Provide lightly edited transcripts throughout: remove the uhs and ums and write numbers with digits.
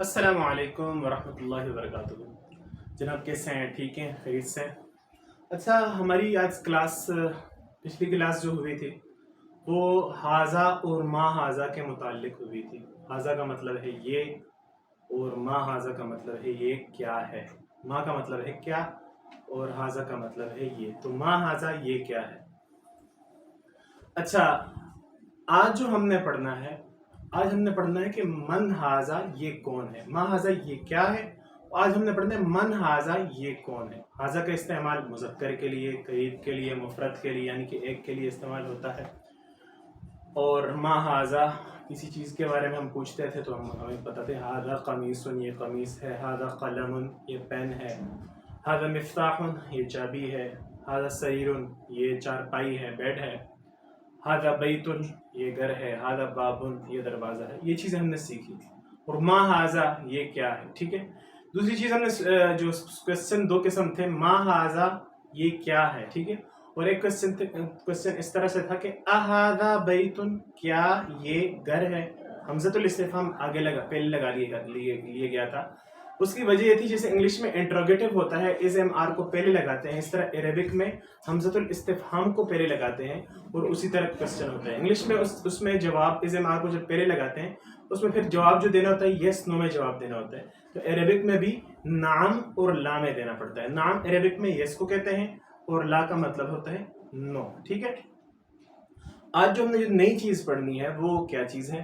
السلام علیکم ورحمۃ اللہ وبرکاتہ۔ جناب کیسے ہیں؟ ٹھیک ہیں؟ خیریت سے ہیں؟ اچھا، ہماری آج کلاس پچھلی کلاس جو ہوئی تھی وہ حاذا اور ما حاذا کے متعلق ہوئی تھی۔ حاذا کا مطلب ہے یہ اور ما حاذا کا مطلب ہے یہ کیا ہے۔ ما کا مطلب ہے کیا اور حاذا کا مطلب ہے یہ۔ تو ما حاذا یہ کیا ہے۔ اچھا، آج جو ہم نے پڑھنا ہے کہ من حاذا یہ کون ہے، ما حاذا یہ کیا ہے۔ آج ہم نے پڑھنا ہے من حاذا یہ کون ہے۔ حاذا کا استعمال مذکر کے لیے، قریب کے لیے، مفرد کے لیے یعنی کہ ایک کے لیے استعمال ہوتا ہے، اور ما حاذا کسی چیز کے بارے میں ہم پوچھتے تھے تو ہمیں بتاتے ہیں حاذا قمیص، یہ قمیص ہے، حاذا قلم یہ پین ہے، حاذا مفتاح یہ چابی ہے، حاذا سریر یہ چارپائی ہے، بیڈ ہے، ہاذا بیت یہ گھر ہے، ہاذا باب یہ دروازہ ہے۔ یہ چیزیں ہم نے سیکھی تھی۔ اور ما ہاذا یہ کیا ہے، ٹھیک ہے۔ دوسری چیز ہم نے جو کوسچن دو قسم تھے، ما ہاذا یہ کیا ہے، ٹھیک ہے، اور ایک کوسچن اس طرح سے تھا کہ اہذا بیت کیا یہ گھر ہے۔ حمزۃ الاستفہام آگے پہلے لگا لیے گیا تھا۔ اس کی وجہ یہ تھی جیسے انگلش میں انٹروگیٹو ہوتا ہے از ایم آر کو پہلے لگاتے ہیں، اس طرح عربک میں حمزۃ الاستفہام کو پہلے لگاتے ہیں اور اسی طرح کوسچن ہوتا ہے۔ انگلش میں اس میں جواب از ایم آر کو جب پہلے لگاتے ہیں اس میں پھر جواب جو دینا ہوتا ہے یس نو میں جواب دینا ہوتا ہے۔ تو عربک میں بھی نعم اور لا میں دینا پڑتا ہے۔ نعم عربک میں یس کو کہتے ہیں اور لا کا مطلب ہوتا ہے نو، ٹھیک ہے۔ آج جو ہم نے جو نئی چیز پڑھنی ہے وہ کیا چیز ہے؟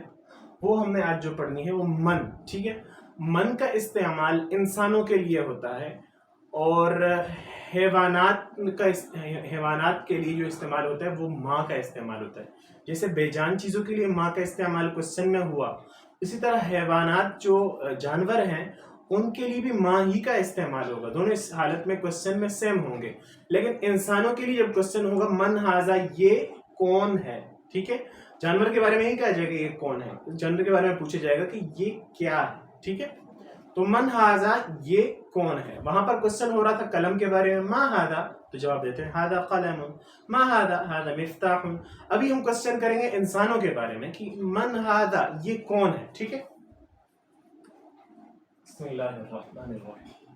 وہ ہم نے آج جو پڑھنی ہے وہ من، ٹھیک ہے۔ من کا استعمال انسانوں کے لیے ہوتا ہے اور حیوانات کے لیے جو استعمال ہوتا ہے وہ ماں کا استعمال ہوتا ہے۔ جیسے بے جان چیزوں کے لیے ماں کا استعمال کوسچن میں ہوا، اسی طرح حیوانات جو جانور ہیں ان کے لیے بھی ماں ہی کا استعمال ہوگا۔ دونوں اس حالت میں کوسچن میں سیم ہوں گے، لیکن انسانوں کے لیے جب کوسچن ہوگا من ہاذا یہ کون ہے، ٹھیک ہے۔ جانور کے بارے میں نہیں کہا جائے گا یہ کون ہے، جانور کے بارے میں پوچھا جائے گا کہ یہ کیا ہے، ٹھیک ہے۔ تو من ہاذا یہ کون ہے، وہاں پر کوسچن ہو رہا تھا قلم کے بارے میں، ما ہاذا تو جواب دیتے ہیں ہاذا قلم، ما ہاذا ہاذا مفتاح۔ ابھی ہم کوسچن کریں گے انسانوں کے بارے میں کہ من ہاذا یہ کون ہے، ٹھیک ہے۔ بسم اللہ الرحمن الرحیم۔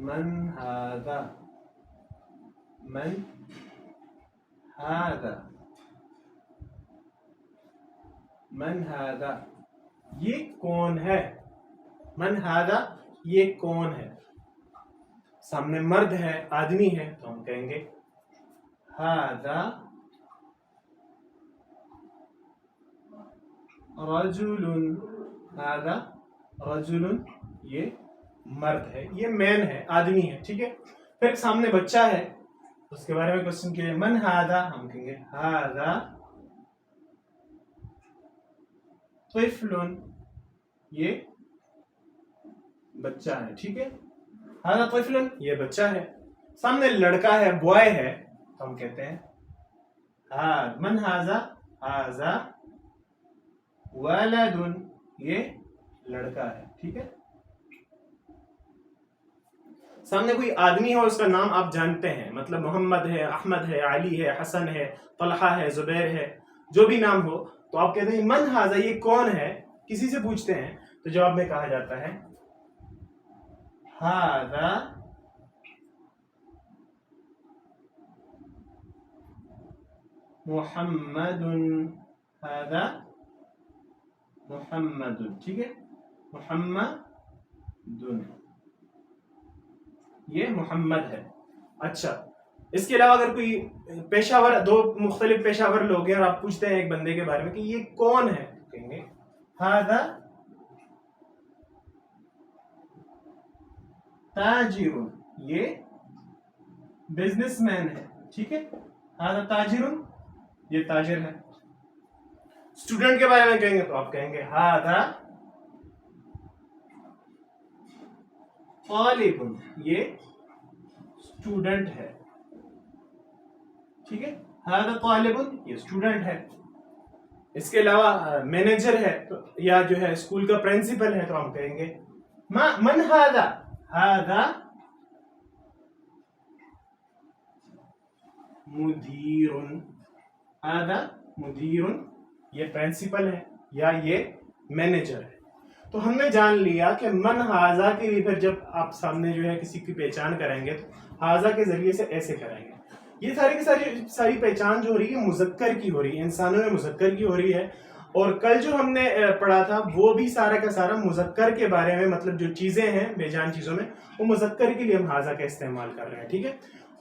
من ہاذا، من ہاذا، من ہاذا یہ کون ہے، من ہاذا یہ کون ہے۔ سامنے مرد ہے، آدمی ہے تو ہم کہیں گے ہاذا رجل، ہاذا رجل یہ مرد ہے، یہ مین ہے، آدمی ہے، ٹھیک ہے۔ پھر سامنے بچہ ہے اس کے بارے میں کوسچن کیا ہے، من ہاذا ہم کہیں گے ہاذا طفل یہ بچہ ہے، ٹھیک ہے۔ ہاذا طفل یہ بچہ ہے۔ سامنے لڑکا ہے، بوائے ہے تو ہم کہتے ہیں من ہاذا ہاذا ولد یہ لڑکا ہے، ٹھیک ہے۔ سامنے کوئی آدمی ہو اس کا نام آپ جانتے ہیں، مطلب محمد ہے، احمد ہے، علی ہے، حسن ہے، طلحہ ہے، زبیر ہے، جو بھی نام ہو تو آپ کہتے ہیں من ہاذا یہ کون ہے۔ کسی سے پوچھتے ہیں تو جواب میں کہا جاتا ہے ہاذا محمد، ہاذا محمد، ٹھیک ہے، محمد یہ محمد ہے۔ اچھا، اس کے علاوہ اگر کوئی پیشہ ور، دو مختلف پیشہ ور لوگ ہیں اور آپ پوچھتے ہیں ایک بندے کے بارے میں کہ یہ کون ہے، کہیں گے ہاذا تاجر یہ بزنس مین ہے، ٹھیک ہے، ہاذا تاجر یہ تاجر ہے۔ اسٹوڈنٹ کے بارے میں کہیں گے تو آپ کہیں گے ہاذا طالب یہ اسٹوڈنٹ ہے، ٹھیک ہے، ہاذا طالب یہ اسٹوڈنٹ ہے۔ اس کے علاوہ مینیجر ہے یا جو ہے اسکول کا پرنسپل ہے تو ہم کہیں گے من ہاذا ہاذا مدیر، ہاذا مدیر یہ پرنسپل ہے یا یہ مینیجر ہے. تو ہم نے جان لیا کہ من ہاذا کے لیے پھر جب آپ سامنے جو ہے کسی کی پہچان کریں گے تو ہاذا کے ذریعے سے ایسے کریں گے. یہ ساری کی ساری پہچان جو ہو رہی ہے مذکر کی ہو رہی ہے, انسانوں میں مذکر کی ہو رہی ہے. اور کل جو ہم نے پڑھا تھا وہ بھی سارا کا سارا مذکر کے بارے میں, مطلب جو چیزیں ہیں بے جان چیزوں میں وہ مذکر کے لیے ہم ہاذا کا استعمال کر رہے ہیں. ٹھیک ہے,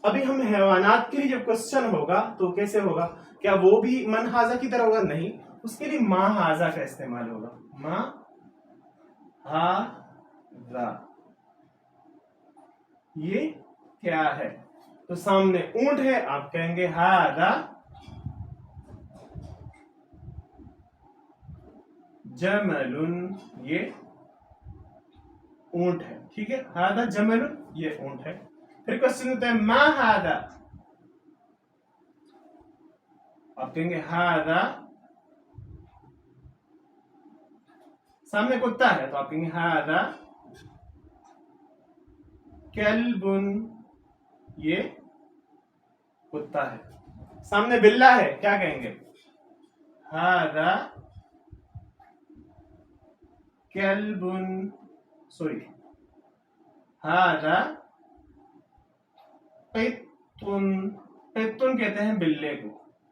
ابھی ہم حیوانات کے لیے جب کوشچن ہوگا تو کیسے ہوگا, کیا وہ بھی من ہاذا کی طرح ہوگا؟ نہیں, اس کے لیے ما ہاذا کا استعمال ہوگا. ما ہاذا یہ کیا ہے؟ تو سامنے اونٹ ہے, آپ کہیں گے ہاذا جمل, یہ اونٹ ہے. ٹھیک ہے, ہاذا جمل یہ اونٹ ہے. پھر کوشچن ہوتا ہے ما ہاذا, آپ کہیں گے ہاذا, سامنے کتا ہے تو آپ کہیں گے ہاذا کلب, یہ کتا ہے. سامنے بلا ہے, کیا کہیں گے؟ ہاذا کلب, سوری ہاذا قطن, قطن کہتے ہیں بلے کو,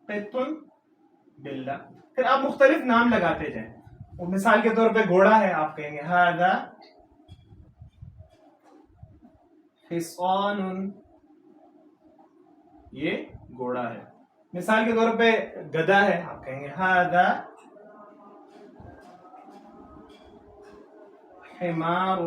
قطن بلا. پھر آپ مختلف نام لگاتے جائیں. مثال کے طور پہ گھوڑا ہے, آپ کہیں گے ہاذا حصان, یہ گھوڑا ہے. مثال کے طور پہ گدھا ہے, آپ کہیں گے ہاذا حمار.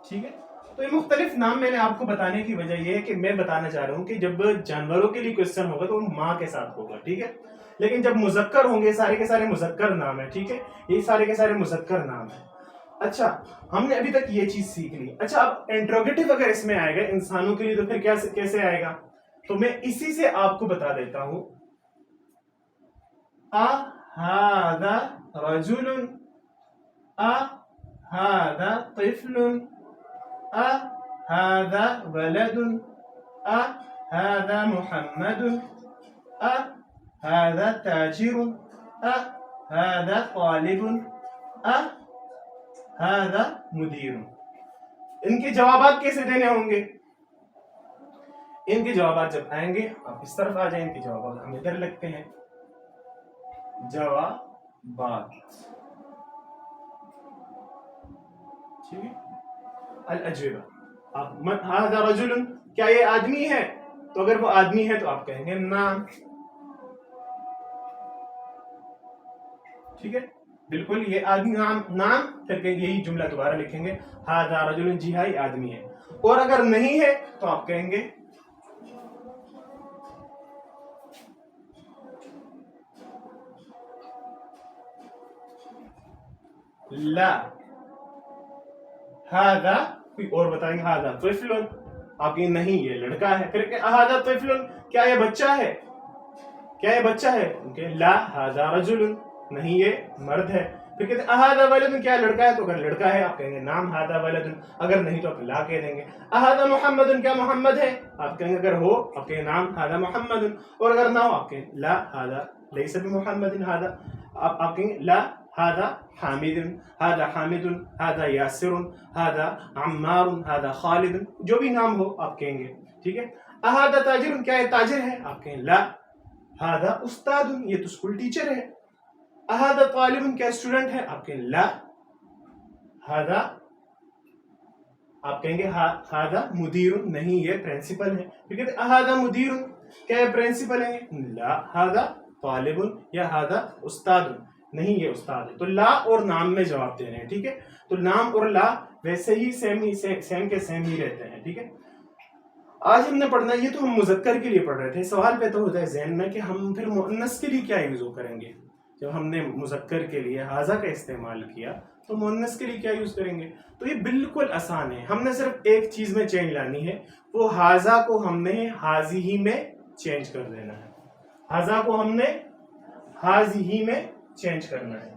ٹھیک ہے, تو یہ مختلف نام میں نے آپ کو بتانے کی وجہ یہ ہے کہ میں بتانا چاہ رہا ہوں کہ جب جانوروں کے لیے کوشچن ہوگا تو وہ ماں کے ساتھ ہوگا. ٹھیک ہے, لیکن جب مذکر ہوں گے, سارے کے سارے مذکر نام ہے. ٹھیک ہے, یہ سارے کے سارے مذکر نام ہے. اچھا, ہم نے ابھی تک یہ چیز سیکھ لی. اچھا, اب انٹروگیٹو اگر اس میں آئے گا انسانوں کے لیے تو پھر کیسے آئے گا؟ تو میں اسی سے آپ کو بتا دیتا ہوں. اہذا رجل, اہذا طفل, اہذا ولد, اہذا محمد, اہذا تاجر, اہذا طالب, اہذا مدیر. ان کے جوابات کیسے دینے ہوں گے؟ ان کے جوابات جب آئیں گے آپ اس طرف آ جائیں, ان کے جوابات ہم ادھر لگتے ہیں. جوابات, ٹھیک ہے, الاجوبہ. آپ ہذا رجل, کیا یہ آدمی ہے؟ تو اگر وہ آدمی ہے تو آپ کہیں گے نعم. ٹھیک ہے, بالکل یہ آدمی نام, پھر یہی جملہ دوبارہ لکھیں گے ہذا رجل, جی ہاں یہ آدمی ہے. اور اگر نہیں ہے تو آپ کہیں گے لا ہذا, کوئی اور بتائیں گے ہذا طفل, آپ یہ نہیں یہ لڑکا ہے. پھر ہذا طفل, کیا یہ بچہ ہے؟ کیا یہ بچہ ہے؟ لا ہذا رجل, نہیں یہ مرد ہے. پھر کہتے ہیں اہذا ولد, کیا لڑکا ہے؟ تو اگر لڑکا ہے آپ کہیں گے نام ہذا ولد, اگر نہیں تو آپ لا کہہ دیں گے. اہذا محمد, کیا محمد ہے؟ آپ کہیں گے اگر ہو آپ کہیں نام ہذا محمد, اور اگر نہ ہو آپ کہیں لا ہذا لیس بمحمد, ہذا آپ کہیں لا هذا حامد, هذا حامد, هذا یاسر, هذا عمار, هذا خالد, جو بھی نام ہو آپ کہیں گے. ٹھیک ہے, هذا تاجر, کیا یہ تاجر ہے؟ آپ کہیں لا هذا استاد, یہ تو اسکول ٹیچر ہے. هذا طالب, کیا اسٹوڈنٹ ہے؟ آپ کہیں لا هذا, آپ کہیں گے هذا مدیر, نہیں یہ پرنسپل ہے. پھر کہتے ہیں هذا مدیر, کیا یہ پرنسپل ہے؟ لا هذا طالب یا هذا استاد, نہیں یہ استاد ہے. تو لا اور نام میں جواب دے رہے ہیں. ٹھیک ہے, تو نام اور لا ویسے ہی سیم کے سیم ہی رہتے ہیں. ٹھیک ہے, آج ہم نے پڑھنا, یہ تو ہم مذکر کے لیے پڑھ رہے تھے. سوال پیدا ہوتا ہے ذہن میں کہ ہم پھر مؤنث کے لیے کیا یوز کریں گے؟ جب ہم نے مذکر کے لیے ہاذا کا استعمال کیا تو مؤنث کے لیے کیا یوز کریں گے؟ تو یہ بالکل آسان ہے. ہم نے صرف ایک چیز میں چینج لانی ہے, وہ ہاذا کو ہم نے ہاذیہ میں چینج کر دینا ہے. ہاذا کو ہم نے ہاذیہ میں چینج کرنا ہے.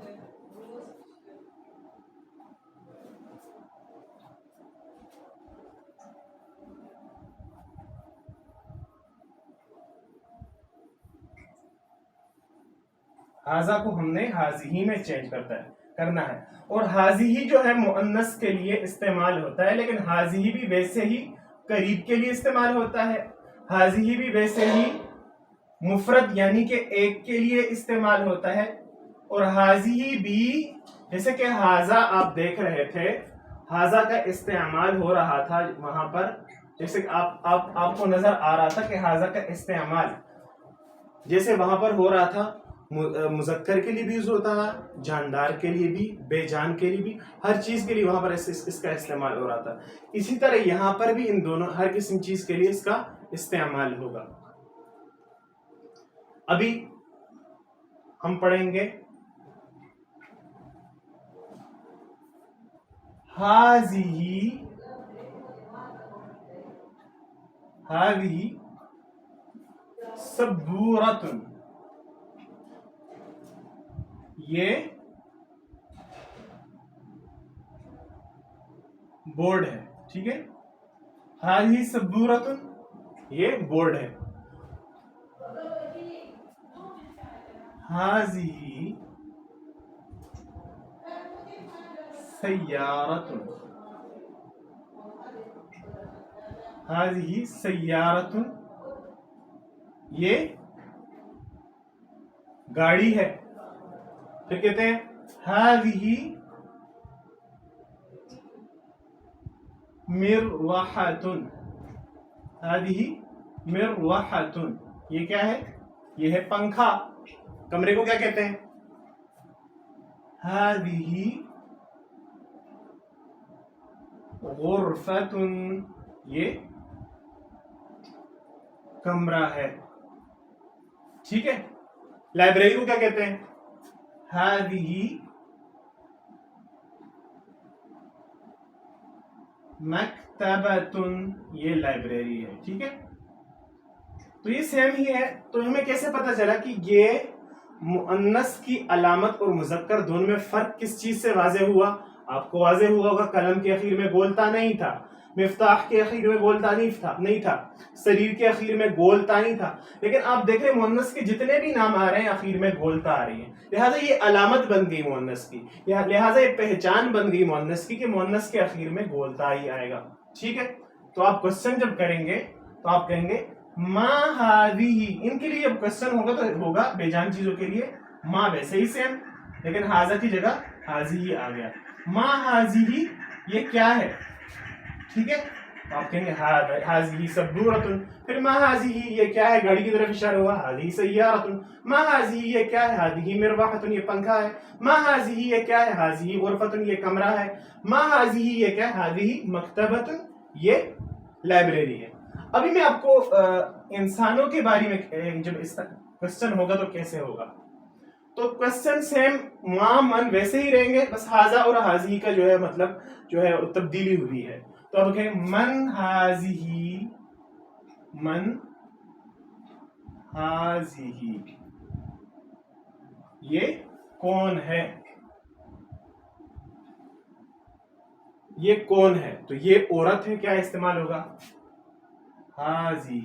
ہاذا کو ہم نے ہاذیہ میں چینج کرتا ہے کرنا ہے. اور حاضی جو ہے مؤنث کے لیے استعمال ہوتا ہے، لیکن حاضی بھی ویسے ہی قریب کے لیے استعمال ہوتا ہے، حاضی بھی ویسے ہی مفرد یعنی کہ ایک کے لیے استعمال ہوتا ہے. اور حاضی بھی جیسے کہ حاضہ آپ دیکھ رہے تھے، حاضہ کا استعمال ہو رہا تھا وہاں پر، جیسے آپ کو نظر آ رہا تھا کہ حاضہ کا استعمال جیسے وہاں پر ہو رہا تھا، مذکر کے لیے بھی یوز ہوتا ہے، جاندار کے لیے بھی، بے جان کے لیے بھی، ہر چیز کے لیے وہاں پر اس کا استعمال ہو رہا تھا. اسی طرح یہاں پر بھی ان دونوں ہر قسم چیز کے لیے اس کا استعمال ہوگا. ابھی ہم پڑھیں گے ہاذی سبورۃ، یہ بورڈ ہے. ٹھیک ہے، ہاذی سبورۃ یہ بورڈ ہے. ہاذی سیارۃ، ہاذی سیارۃ یہ گاڑی ہے. پھر کہتے ہیں ہاذی مروحۃ، ہاذی مروحۃ یہ کیا ہے؟ یہ ہے پنکھا. کمرے کو کیا کہتے ہیں؟ ہاذی غرفۃ یہ کمرہ ہے. ٹھیک ہے. لائبریری کو کیا کہتے ہیں؟ ہاذی مکتبۃ یہ لائبریری ہے. ٹھیک ہے، تو یہ سیم ہی ہے. تو ہمیں کیسے پتا چلا کہ یہ مؤنث کی علامت اور مذکر دونوں میں فرق کس چیز سے واضح ہوا؟ آپ کو واضح ہوا ہوگا قلم کے اخیر میں گولتا نہیں تھا، مفتاح کے اخیر میں گولتا نہیں تھا، سریر کے اخیر میں گولتا نہیں تھا. لیکن آپ دیکھ رہے مؤنث کے جتنے بھی نام آ رہے ہیں اخیر میں گولتا آ رہی ہے. لہٰذا یہ علامت بن گئی مؤنث کی، لہٰذا یہ پہچان بن گئی مؤنث کی کہ مؤنث کے اخیر میں گولتا ہی آئے گا. ٹھیک ہے. تو آپ کوسچن جب کریں گے تو آپ کہیں گے ما ہذہ، ان کے لیے جب کوسچن ہوگا تو ہوگا بے جان چیزوں کے لیے ما ویسے ہی سیم، لیکن حاضہ کی جگہ حاذی آ گیا. ما حاذی یہ کیا ہے؟ ٹھیک ہے، آپ کہیں گے حاذی سبورۃ. پھر ما حاذی یہ کیا ہے؟ گاڑی کی طرف اشارہ ہوا، حاذی سیارۃ. ما حاذی یہ کیا ہے؟ حاذی مروحۃ یہ پنکھا ہے. ما حاذی یہ کیا ہے؟ حاذی غرفۃ یہ کمرہ ہے. ما حاذی یہ کیا ہے؟ حاذی مکتبۃ یہ لائبریری ہے. ابھی میں آپ کو انسانوں کے بارے میں جب اس کوسچن ہوگا تو کیسے ہوگا، تو کوسچن سیم ما من ویسے ہی رہیں گے، بس حاذہ اور حاذی کا جو ہے مطلب جو ہے تبدیلی ہوئی ہے. تو اب کہیں من حاذی، من حاذی یہ کون ہے؟ یہ کون ہے؟ تو یہ عورت ہے، کیا استعمال ہوگا؟ حاذی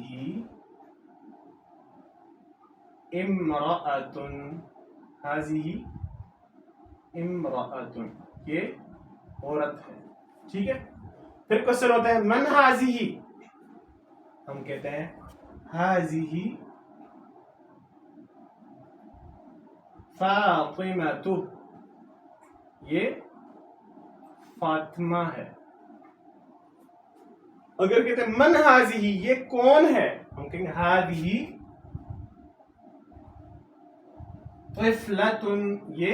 امرأۃ، حاذی امرأۃ یہ عورت ہے. ٹھیک ہے. پھر کوسچن ہوتا ہے من حاذی، ہم کہتے ہیں حاذی فاطمۃ یہ فاطمہ ہے. اگر کہتے ہیں من حاذی یہ کون ہے، ہم کہیں گے حاذی طفلۃ یہ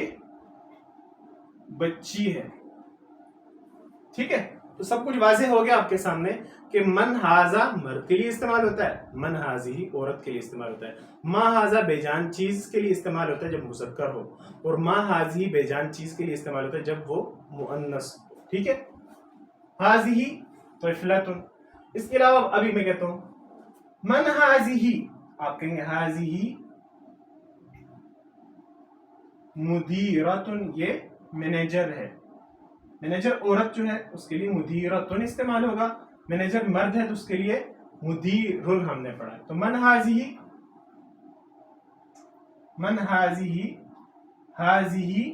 بچی ہے. ٹھیک ہے. تو سب کچھ واضح ہو گیا آپ کے سامنے کہ من حاذہ مرد کے لیے استعمال ہوتا ہے، من حاذی عورت کے لیے استعمال ہوتا ہے. ما حاذہ بے جان چیز کے لیے استعمال ہوتا ہے جب مذکر ہو، اور ما حاذی بے جان چیز کے لیے استعمال ہوتا ہے جب وہ مؤنث ہو. ٹھیک ہے. حاذی طفلۃ. اس کے علاوہ ابھی میں کہتا ہوں من حاذی، آپ کہیں گے حاذی مدیرۃ یہ مینیجر ہے. مینیجر عورت جو ہے اس کے لیے مدیرۃ استعمال ہوگا، مینیجر مرد ہے تو اس کے لیے مدیرٌ ہم نے پڑھا. تو من حاذی، من حاذی، حاذی